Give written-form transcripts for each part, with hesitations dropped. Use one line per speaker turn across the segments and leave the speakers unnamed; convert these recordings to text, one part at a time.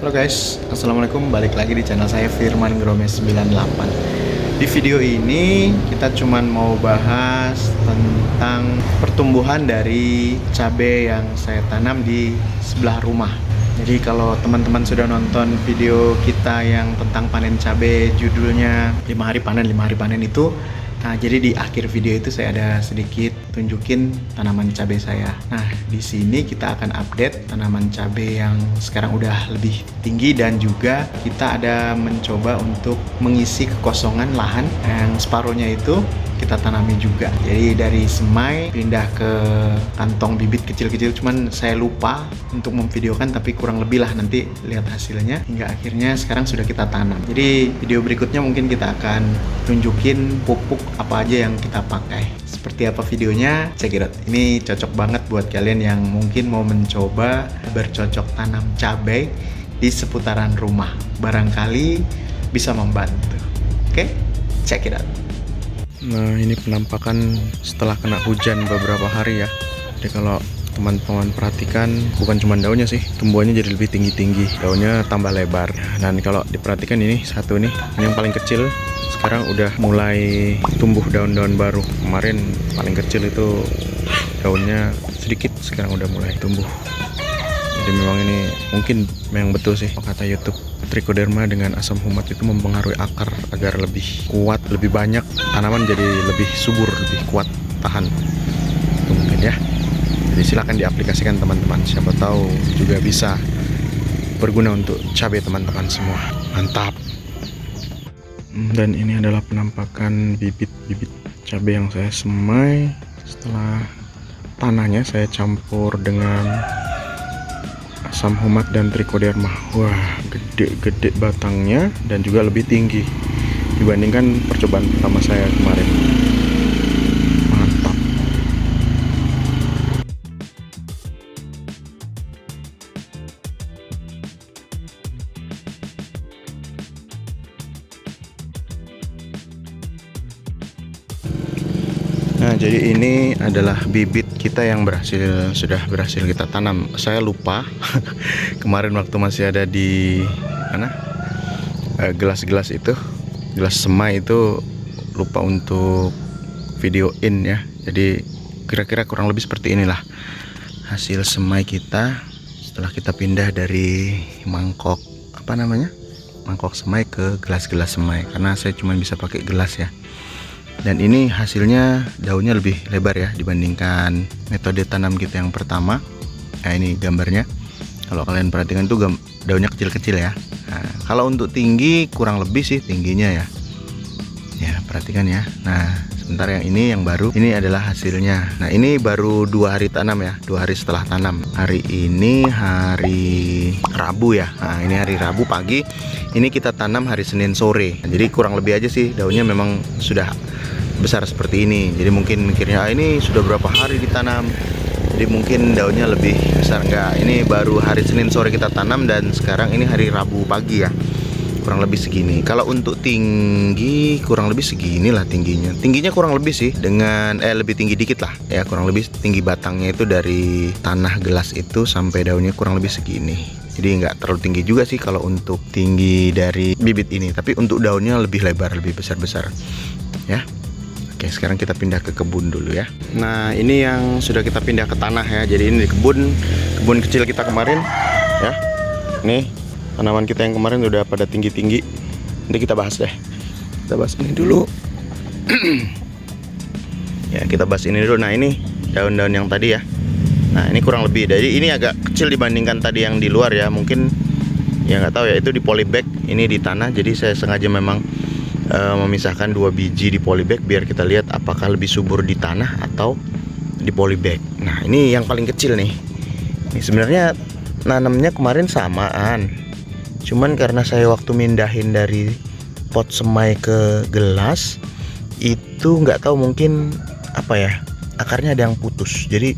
Halo guys, assalamualaikum. Balik lagi di channel saya Firman Gromes 98. Di video ini kita cuman mau bahas tentang pertumbuhan dari cabai yang saya tanam di sebelah rumah. Jadi kalau teman-teman sudah nonton video kita yang tentang panen cabai, judulnya 5 hari panen itu. Nah, jadi di akhir video itu saya ada sedikit tunjukin tanaman cabai saya. Nah, di sini kita akan update tanaman cabai yang sekarang udah lebih tinggi, dan juga kita ada mencoba untuk mengisi kekosongan lahan yang separuhnya itu kita tanami juga. Jadi dari semai pindah ke kantong bibit kecil-kecil, cuman saya lupa untuk memvideokan, tapi kurang lebih lah nanti lihat hasilnya. Hingga akhirnya sekarang sudah kita tanam. Jadi video berikutnya mungkin kita akan tunjukin pupuk apa aja yang kita pakai. Seperti apa videonya, check it out. Ini cocok banget buat kalian yang mungkin mau mencoba bercocok tanam cabai di seputaran rumah. Barangkali bisa membantu. Oke, check it out. Nah, ini penampakan setelah kena hujan beberapa hari ya. Jadi kalau teman-teman perhatikan, bukan cuma daunnya sih, tumbuhannya jadi lebih tinggi-tinggi, daunnya tambah lebar. Dan kalau diperhatikan ini satu nih, ini yang paling kecil, sekarang udah mulai tumbuh daun-daun baru. Kemarin paling kecil itu daunnya sedikit, sekarang udah mulai tumbuh. Jadi memang ini mungkin memang betul sih kata YouTube, trichoderma dengan asam humat itu mempengaruhi akar agar lebih kuat, lebih banyak, tanaman jadi lebih subur, lebih kuat, tahan. Itu mungkin ya. Jadi silahkan diaplikasikan teman-teman, siapa tahu juga bisa berguna untuk cabai teman-teman semua. Mantap. Dan ini adalah penampakan bibit-bibit cabai yang saya semai setelah tanahnya saya campur dengan asam humat dan trichoderma. Wah, gede-gede batangnya dan juga lebih tinggi dibandingkan percobaan pertama saya kemarin. Mantap. Nah, jadi ini adalah bibit kita yang sudah berhasil kita tanam. Saya lupa kemarin waktu masih ada di mana gelas-gelas itu, gelas semai itu, lupa untuk videoin ya. Jadi kira-kira kurang lebih seperti inilah hasil semai kita setelah kita pindah dari mangkok mangkok semai ke gelas-gelas semai, karena saya cuma bisa pakai gelas ya. Dan ini hasilnya daunnya lebih lebar ya dibandingkan metode tanam kita yang pertama. Nah, ini gambarnya. Kalau kalian perhatikan tuh daunnya kecil-kecil ya. Nah, kalau untuk tinggi kurang lebih sih tingginya ya. Ya, perhatikan ya. Nah, sebentar yang ini yang baru. Ini adalah hasilnya. Nah, ini baru 2 hari tanam ya, 2 hari setelah tanam. Hari ini hari Rabu ya. Nah, ini hari Rabu pagi. Ini kita tanam hari Senin sore. Nah, jadi kurang lebih aja sih daunnya memang sudah besar seperti ini. Jadi mungkin mikirnya ini sudah berapa hari ditanam, jadi mungkin daunnya lebih besar. Enggak, ini baru hari Senin sore kita tanam dan sekarang ini hari Rabu pagi ya, kurang lebih segini. Kalau untuk tinggi kurang lebih segini lah tingginya. Tingginya kurang lebih sih dengan lebih tinggi dikit lah ya, kurang lebih tinggi batangnya itu dari tanah gelas itu sampai daunnya kurang lebih segini. Jadi nggak terlalu tinggi juga sih kalau untuk tinggi dari bibit ini, tapi untuk daunnya lebih lebar, lebih besar-besar ya. Oke, sekarang kita pindah ke kebun dulu ya. Nah, ini yang sudah kita pindah ke tanah ya. Jadi ini di kebun kecil kita kemarin ya. Nih, tanaman kita yang kemarin udah pada tinggi-tinggi. Nanti kita bahas deh. Kita bahas ini dulu. Ya, kita bahas ini dulu. Nah, ini daun-daun yang tadi ya. Nah, ini kurang lebih. Jadi ini agak kecil dibandingkan tadi yang di luar ya. Mungkin ya nggak tahu ya, itu di polybag, ini di tanah. Jadi saya sengaja memang memisahkan 2 biji di polybag biar kita lihat apakah lebih subur di tanah atau di polybag. Nah, ini yang paling kecil nih. Ini sebenarnya nanamnya kemarin samaan. Cuman karena saya waktu mindahin dari pot semai ke gelas itu nggak tahu, mungkin apa ya, akarnya ada yang putus. Jadi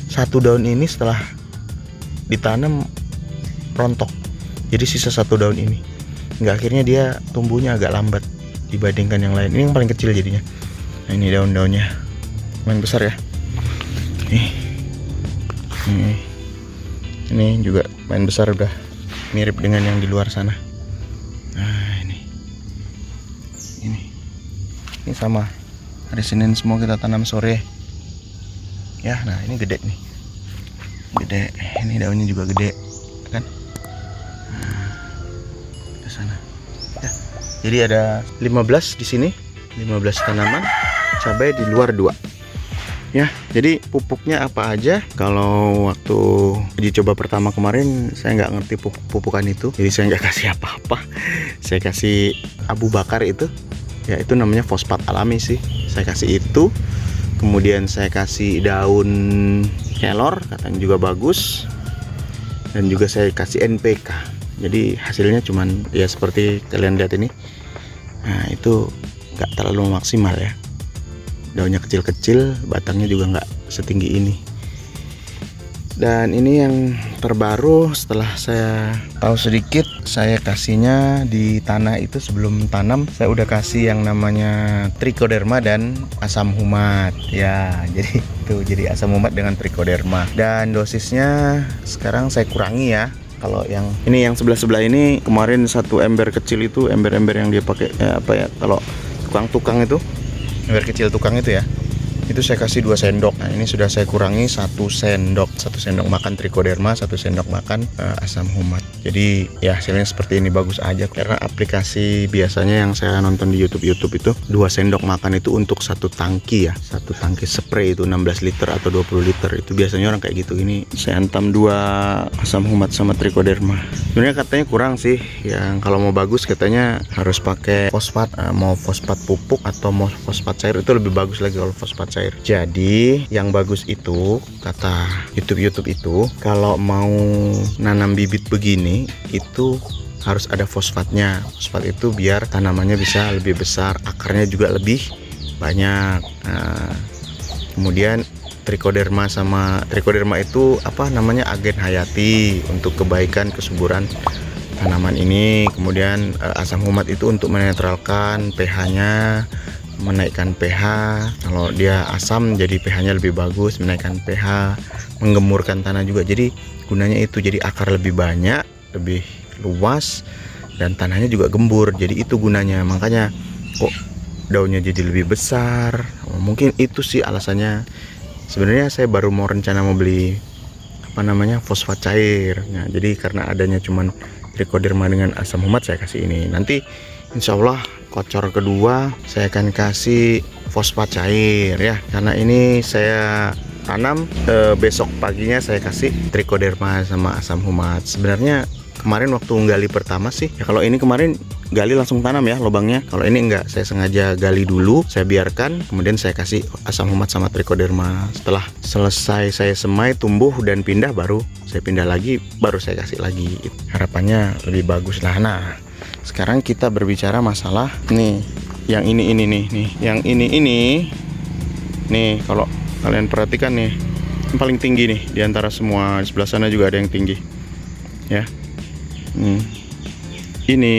satu daun ini setelah ditanam rontok. Jadi sisa satu daun ini. Nggak, akhirnya dia tumbuhnya agak lambat dibandingkan yang lain. Ini yang paling kecil jadinya. Nah, ini daun-daunnya lumayan besar ya. Ini juga main besar udah. mirip dengan yang di luar sana. Nah ini sama. Hari Senin semua kita tanam sore. Ya, nah ini gede nih. Gede. Ini daunnya juga gede, kan? Nah, ke sana. Ya. Jadi ada 15 di sini, 15 tanaman, cabai di luar 2. Ya, jadi pupuknya apa aja? Kalau waktu uji coba pertama kemarin saya nggak ngerti pupukan itu, jadi saya nggak kasih apa-apa. Saya kasih abu bakar itu, ya itu namanya fosfat alami sih. Saya kasih itu, kemudian saya kasih daun kelor, katanya juga bagus, dan juga saya kasih NPK. Jadi hasilnya cuman ya seperti kalian lihat ini. Nah itu nggak terlalu maksimal ya. Daunnya kecil-kecil, batangnya juga nggak setinggi ini. Dan ini yang terbaru setelah saya tahu sedikit, saya kasihnya di tanah itu sebelum tanam saya udah kasih yang namanya trichoderma dan asam humat ya. Jadi itu jadi asam humat dengan trichoderma, dan dosisnya sekarang saya kurangi ya. Kalau yang ini yang sebelah ini kemarin satu ember kecil itu, ember-ember yang dia pakai apa ya, kalau tukang-tukang itu, ember kecil tukang itu ya, itu saya kasih 2 sendok. Nah ini sudah saya kurangi 1 sendok makan trichoderma, 1 sendok makan asam humat. Jadi ya hasilnya seperti ini, bagus aja. Karena aplikasi biasanya yang saya nonton di YouTube itu 2 sendok makan itu untuk 1 tangki ya, 1 tangki spray itu 16 liter atau 20 liter, itu biasanya orang kayak gitu. Ini saya antam 2 asam humat sama trichoderma. Sebenarnya katanya kurang sih, yang kalau mau bagus katanya harus pakai fosfat, mau fosfat pupuk atau mau fosfat cair itu lebih bagus lagi kalau fosfat cair. Jadi yang bagus itu kata YouTube itu kalau mau nanam bibit begini itu harus ada fosfatnya. Fosfat itu biar tanamannya bisa lebih besar, akarnya juga lebih banyak. Nah, kemudian trichoderma itu apa namanya, agen hayati untuk kebaikan kesuburan tanaman ini. Kemudian asam humat itu untuk menetralkan pH-nya, menaikkan pH. Kalau dia asam jadi pH-nya lebih bagus, menaikkan pH, menggemurkan tanah juga. Jadi gunanya itu, jadi akar lebih banyak, lebih luas, dan tanahnya juga gembur. Jadi itu gunanya. Makanya kok daunnya jadi lebih besar. Mungkin itu sih alasannya. Sebenarnya saya baru mau rencana mau beli apa namanya, fosfat cair. Nah, jadi karena adanya cuman trichoderma dengan asam humat saya kasih ini. Nanti insya Allah kocor kedua saya akan kasih fosfat cair ya, karena ini saya tanam besok paginya saya kasih trichoderma sama asam humat. Sebenarnya kemarin waktu gali pertama sih ya, kalau ini kemarin gali langsung tanam ya lubangnya. Kalau ini enggak, saya sengaja gali dulu, saya biarkan, kemudian saya kasih asam humat sama trichoderma. Setelah selesai saya semai, tumbuh dan pindah, baru saya pindah lagi, baru saya kasih lagi. Harapannya lebih bagus lah. Nah sekarang kita berbicara masalah nih, yang ini nih, yang ini nih, kalau kalian perhatikan nih, yang paling tinggi nih di antara semua. Di sebelah sana juga ada yang tinggi ya. Ini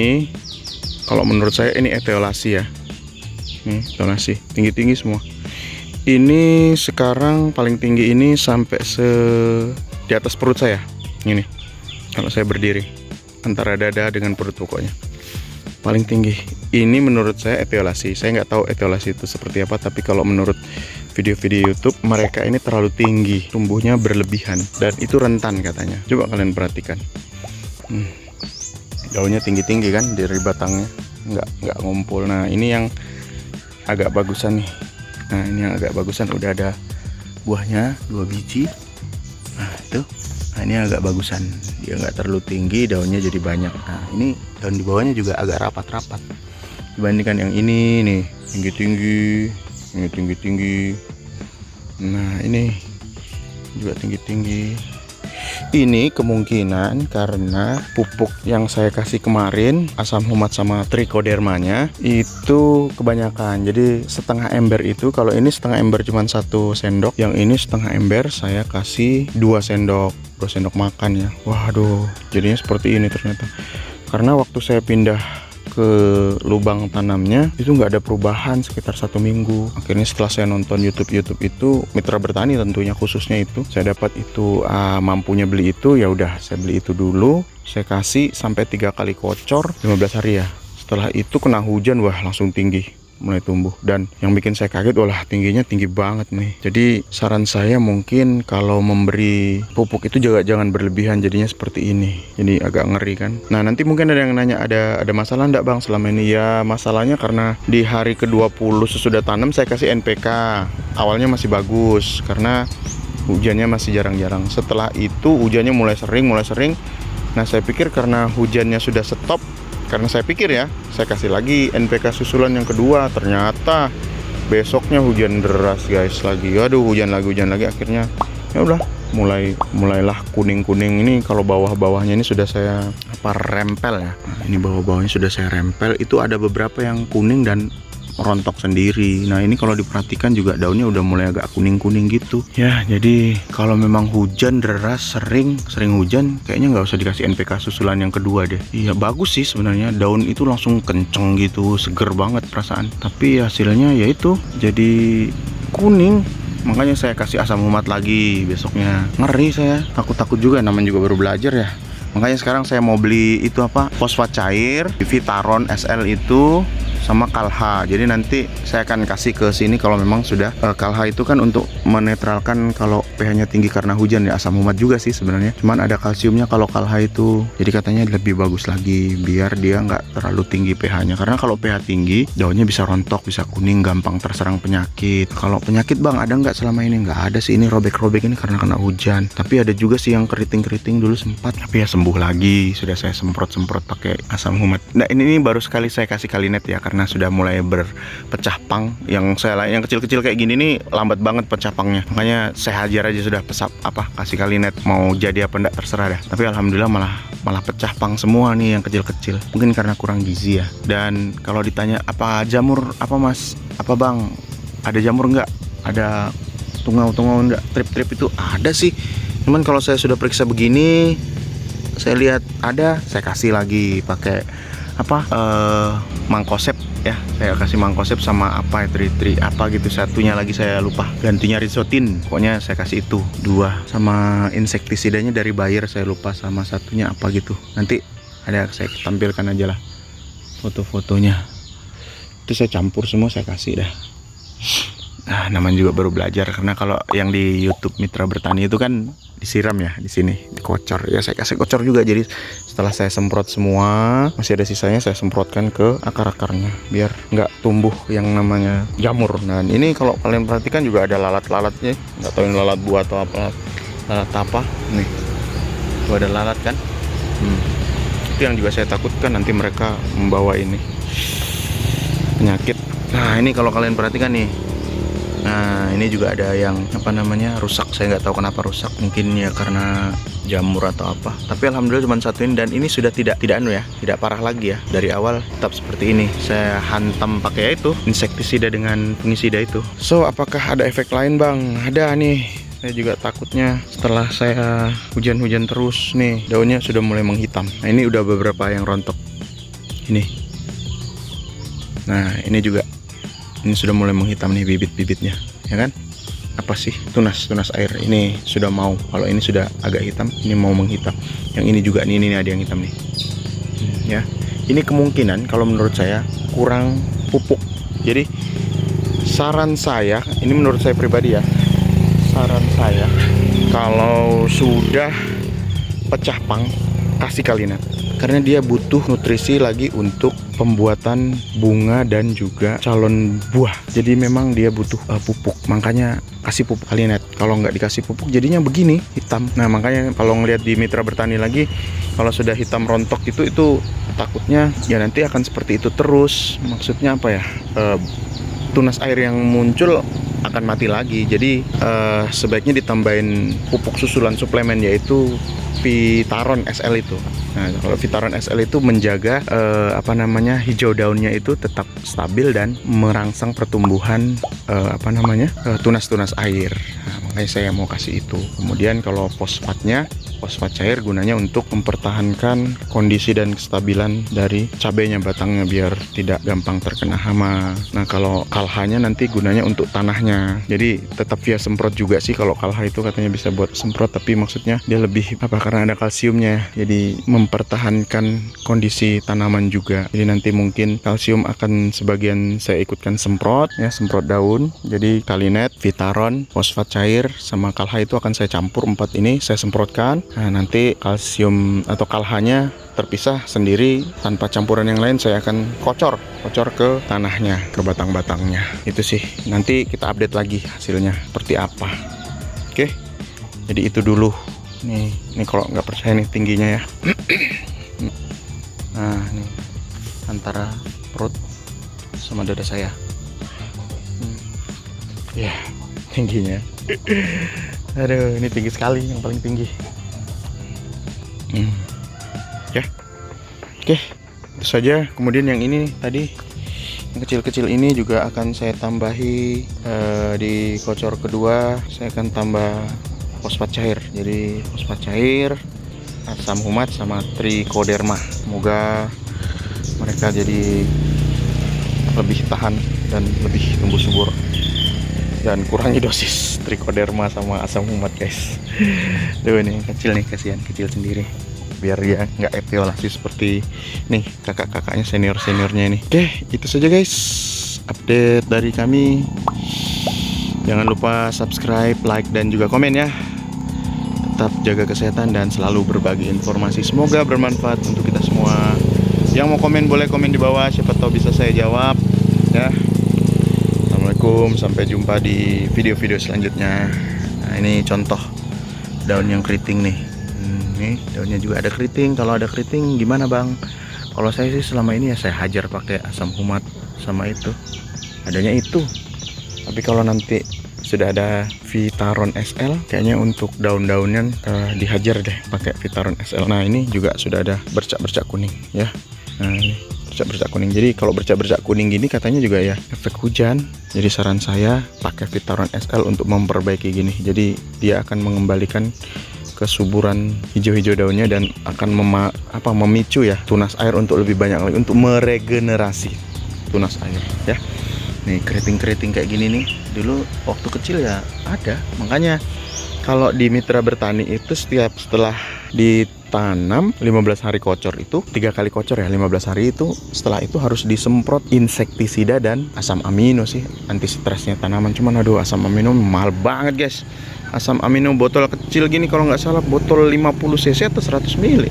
kalau menurut saya ini eteolasi ya. Eteolasi tinggi-tinggi semua. Ini sekarang paling tinggi ini sampai di atas perut saya. Ini kalau saya berdiri antara dada dengan perut, pokoknya paling tinggi. Ini menurut saya eteolasi. Saya nggak tahu eteolasi itu seperti apa, tapi kalau menurut video-video YouTube mereka ini terlalu tinggi, tumbuhnya berlebihan, dan itu rentan katanya. Coba kalian perhatikan. Daunnya tinggi-tinggi kan dari batangnya, nggak ngumpul. Nah ini yang agak bagusan nih. Nah ini yang agak bagusan udah ada buahnya 2 biji. Nah itu, nah ini agak bagusan, dia nggak terlalu tinggi, daunnya jadi banyak. Nah ini daun di bawahnya juga agak rapat-rapat dibandingkan yang ini nih, tinggi-tinggi, ini tinggi-tinggi. Nah ini juga tinggi-tinggi. Ini kemungkinan karena pupuk yang saya kasih kemarin, asam humat sama trichodermanya itu kebanyakan. Jadi setengah ember itu, kalau ini setengah ember cuma 1 sendok, yang ini setengah ember saya kasih 2 sendok makan ya. Waduh, jadinya seperti ini ternyata. Karena waktu saya pindah ke lubang tanamnya itu nggak ada perubahan sekitar 1 minggu. Akhirnya setelah saya nonton YouTube itu, Mitra Bertani tentunya khususnya itu, saya dapat itu mampunya beli itu, ya udah saya beli itu dulu. Saya kasih sampai 3 kali kocor 15 hari ya. Setelah itu kena hujan, wah langsung tinggi, mulai tumbuh. Dan yang bikin saya kaget, wah tingginya tinggi banget nih. Jadi saran saya mungkin kalau memberi pupuk itu juga jangan berlebihan, jadinya seperti ini. Jadi agak ngeri kan. Nah nanti mungkin ada yang nanya, ada masalah enggak bang selama ini? Ya masalahnya karena di hari ke-20 sesudah tanam saya kasih NPK. Awalnya masih bagus karena hujannya masih jarang-jarang. Setelah itu hujannya mulai sering. Nah saya pikir karena hujannya sudah stop, karena saya pikir ya, saya kasih lagi NPK susulan yang kedua. Ternyata besoknya hujan deras guys lagi. Aduh, hujan lagi. Akhirnya ya udah mulailah kuning-kuning ini. Kalau bawah-bawahnya ini sudah saya rempel ya. Nah, ini bawah-bawahnya sudah saya rempel. Itu ada beberapa yang kuning dan rontok sendiri. Nah ini kalau diperhatikan juga daunnya udah mulai agak kuning-kuning gitu ya. Jadi kalau memang hujan deras, sering hujan, kayaknya nggak usah dikasih NPK susulan yang kedua deh. Iya bagus sih sebenarnya, daun itu langsung kenceng gitu, seger banget perasaan. Tapi hasilnya ya itu jadi kuning. Makanya saya kasih asam humat lagi besoknya. Ngeri saya, takut juga, namanya juga baru belajar ya. Makanya sekarang saya mau beli itu fosfat cair, Vitaron SL itu sama Kalha. Jadi nanti saya akan kasih ke sini kalau memang sudah Kalha itu kan untuk menetralkan kalau pH-nya tinggi karena hujan ya. Asam humat juga sih sebenarnya, cuman ada kalsiumnya kalau Kalha itu. Jadi katanya lebih bagus lagi biar dia nggak terlalu tinggi pH-nya. Karena kalau pH tinggi daunnya bisa rontok, bisa kuning, gampang terserang penyakit. Kalau penyakit bang ada nggak selama ini? Nggak ada sih, ini robek-robek ini karena kena hujan. Tapi ada juga sih yang keriting-keriting dulu sempat, tapi ya sembuh lagi. Sudah saya semprot pakai asam humat. Nah ini baru sekali saya kasih kalinet ya, karena sudah mulai berpecah pang. Yang kecil-kecil kayak gini nih lambat banget pecah pangnya. Makanya saya hajar aja sudah kasih kalinet. Mau jadi apa enggak terserah dah. Tapi alhamdulillah malah pecah pang semua nih yang kecil-kecil. Mungkin karena kurang gizi ya. Dan kalau ditanya apa jamur apa mas? Apa bang? Ada jamur enggak? Ada tungau-tungau enggak? Trip-trip itu ada sih. Cuman kalau saya sudah periksa begini, saya lihat ada, saya kasih lagi pakai mangkosep ya. Saya kasih mangkosep sama tri apa gitu, satunya lagi saya lupa, gantinya risotin. Pokoknya saya kasih itu 2, sama insektisidanya dari Bayer saya lupa, sama satunya apa gitu. Nanti ada saya tampilkan aja lah foto-fotonya. Itu saya campur semua, saya kasih dah. Nah, namanya juga baru belajar, karena kalau yang di YouTube Mitra Bertani itu kan disiram ya, di sini dikocor ya. Saya kasih kocor juga, jadi setelah saya semprot semua masih ada sisanya, saya semprotkan ke akar-akarnya biar nggak tumbuh yang namanya jamur. Nah ini kalau kalian perhatikan juga ada lalat-lalatnya, nggak tahu ini lalat buah atau lalat apa nih. Itu ada lalat kan. Itu yang juga saya takutkan, nanti mereka membawa ini penyakit. Nah ini kalau kalian perhatikan nih. Nah ini juga ada yang rusak. Saya nggak tahu kenapa rusak, mungkin ya karena jamur atau apa. Tapi alhamdulillah cuma satu ini, dan ini sudah tidak parah lagi ya. Dari awal tetap seperti ini. Saya hantam pakai itu insektisida dengan fungisida itu. So apakah ada efek lain bang? Ada nih. Saya juga takutnya setelah saya hujan-hujan terus nih, daunnya sudah mulai menghitam. Nah ini udah beberapa yang rontok ini. Nah ini juga, ini sudah mulai menghitam nih bibit-bibitnya, ya kan? Apa sih? Tunas air. Ini sudah mau. Kalau ini sudah agak hitam, ini mau menghitam. Yang ini juga ini ada yang hitam nih. Ya. Ini kemungkinan kalau menurut saya kurang pupuk. Jadi saran saya, ini menurut saya pribadi ya. Saran saya kalau sudah pecah pang, kasih kalinet. Karena dia butuh nutrisi lagi untuk pembuatan bunga dan juga calon buah. Jadi memang dia butuh pupuk. Makanya kasih pupuk kalinet. Kalau nggak dikasih pupuk jadinya begini, hitam. Nah makanya kalau ngelihat di Mitra Bertani lagi, kalau sudah hitam rontok itu takutnya ya nanti akan seperti itu terus. Maksudnya apa ya? Tunas air yang muncul akan mati lagi. Jadi sebaiknya ditambahin pupuk susulan suplemen, yaitu Vitaron SL itu. Nah, kalau Vitaron SL itu menjaga hijau daunnya itu tetap stabil dan merangsang pertumbuhan tunas-tunas air. Nah, makanya saya mau kasih itu. Kemudian kalau fosfatnya fosfat cair gunanya untuk mempertahankan kondisi dan kestabilan dari cabenya, batangnya, biar tidak gampang terkena hama. Nah kalau kalhanya nanti gunanya untuk tanahnya, jadi tetap via semprot juga sih. Kalau kalha itu katanya bisa buat semprot, tapi maksudnya dia lebih karena ada kalsiumnya, jadi mempertahankan kondisi tanaman juga. Jadi nanti mungkin kalsium akan sebagian saya ikutkan semprot ya, semprot daun. Jadi Kalinet, Vitaron, fosfat cair sama kalha itu akan saya campur, 4 ini saya semprotkan. Nah nanti kalsium atau kalhanya terpisah sendiri tanpa campuran yang lain, saya akan kocor ke tanahnya, ke batang-batangnya. Itu sih, nanti kita update lagi hasilnya seperti apa. Oke, jadi itu dulu. Nih kalau nggak percaya nih tingginya ya. Nah ini antara perut sama dada saya. Ya tingginya. Aduh, ini tinggi sekali, yang paling tinggi. Ya, oke, itu saja. Kemudian yang ini tadi, yang kecil-kecil ini juga akan saya tambahi di kocor kedua. Saya akan tambah fosfat cair. Jadi fosfat cair, asam humat sama trichoderma. Semoga mereka jadi lebih tahan dan lebih tumbuh subur. Dan kurangi dosis trichoderma sama asam humat guys. Tuh nih kecil nih, kasihan kecil sendiri, biar dia nggak etiolasi seperti nih kakak-kakaknya, senior-seniornya ini. Oke, itu saja guys update dari kami. Jangan lupa subscribe, like, dan juga komen ya. Tetap jaga kesehatan dan selalu berbagi informasi, semoga bermanfaat untuk kita semua. Yang mau komen boleh komen di bawah, siapa tahu bisa saya jawab ya. Assalamualaikum, sampai jumpa di video-video selanjutnya. Nah ini contoh daun yang keriting nih. Nih daunnya juga ada keriting. Kalau ada keriting gimana bang? Kalau saya sih selama ini ya saya hajar pakai asam humat sama itu, adanya itu. Tapi kalau nanti sudah ada Vitaron SL, kayaknya untuk daun-daunnya dihajar deh pakai Vitaron SL. Nah ini juga sudah ada bercak-bercak kuning ya. Nah ini bercak-bercak kuning. Jadi kalau bercak-bercak kuning gini katanya juga ya efek hujan. Jadi saran saya pakai Vitaron SL untuk memperbaiki gini. Jadi dia akan mengembalikan kesuburan hijau-hijau daunnya dan akan memicu ya tunas air untuk lebih banyak lagi, untuk meregenerasi tunas air ya. Nih keriting-keriting kayak gini nih dulu waktu kecil ya ada. Makanya kalau di Mitra Bertani itu setelah ditanam 15 hari kocor, itu 3 kali kocor ya, 15 hari itu. Setelah itu harus disemprot insektisida dan asam amino sih, anti stresnya tanaman. Cuman aduh, asam amino mahal banget guys. Asam amino botol kecil gini kalau nggak salah botol 50 cc atau 100 ml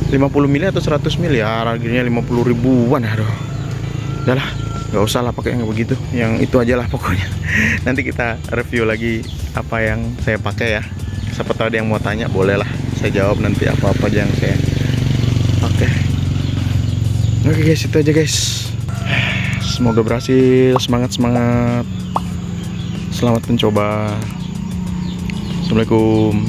50 ml atau 100 ml ya, harganya 50 ribuan. Aduh, udahlah, nggak usah lah pakai yang begitu, yang itu aja lah pokoknya. Nanti kita review lagi apa yang saya pakai ya. Siapa tahu ada yang mau tanya, boleh lah saya jawab nanti apa-apa aja yang saya pakai. Oke guys, itu aja guys. Semoga berhasil, semangat. Selamat mencoba. Assalamualaikum.